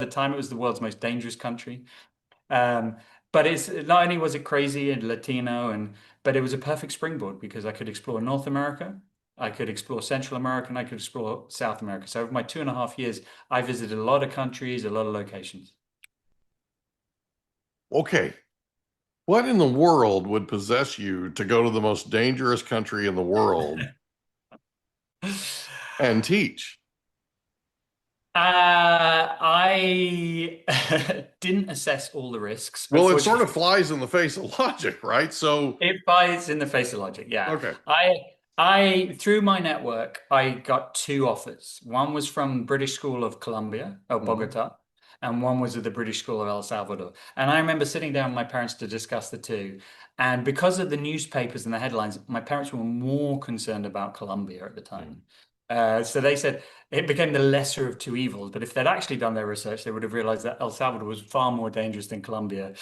time, it was the world's most dangerous country. Um, but it's not only was it crazy and Latino, but it was a perfect springboard because I could explore North America, I could explore Central America, and I could explore South America. So over my 2.5 years, I visited a lot of countries, a lot of locations. Okay. What in the world would possess you to go to the most dangerous country in the world and teach? I didn't assess all the risks. Well, it sort Unfortunately, of flies in the face of logic, right? So, it bites in the face of logic. Yeah. okay. Through my network, I got two offers. One was from British School of Colombia, or Mhm. Bogota, and one was at the British School of El Salvador. And I remember sitting down with my parents to discuss the two. And because of the newspapers and the headlines, my parents were more concerned about Colombia at the time. So they said it became the lesser of two evils. But if they'd actually done their research, they would have realized that El Salvador was far more dangerous than Colombia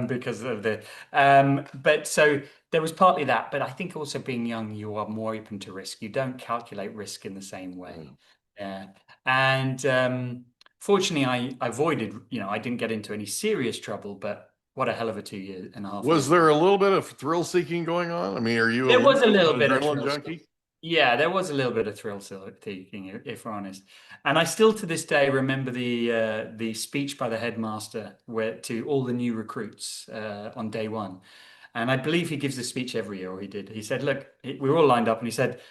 because of the. But so there was partly that. But I think also being young, you are more open to risk. You don't calculate risk in the same way. Yeah. And fortunately, I avoided, I didn't get into any serious trouble, but what a hell of a 2.5 Was years it there was. a little bit of thrill seeking going on? I mean, are you a There little was a bit of little an bit of adrenaline thrill. junkie? Yeah, there was a little bit of thrill seeking, if we're honest. And I still to this day remember the speech by the headmaster where to all the new recruits on day one. And I believe he gives this speech every year, or he did. He said, "Look, we were all lined up, and he said,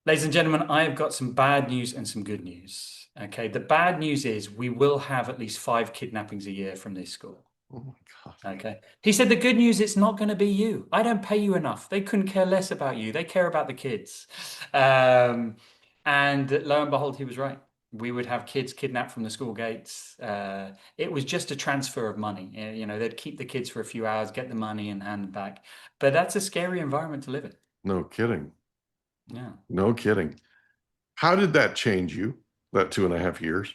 'Ladies and gentlemen, I have got some bad news and some good news. Okay, the bad news is we will have at least 5 kidnappings a year from this school. Oh my God. Okay. He said the good news, it's not going to be you. I don't pay you enough. They couldn't care less about you. They care about the kids. Um, and lo and behold, he was right. We would have kids kidnapped from the school gates. It was just a transfer of money. They'd keep the kids for a few hours, get the money and hand them back. But that's a scary environment to live in. No kidding. Yeah. No kidding. How did that change you, that 2.5 years?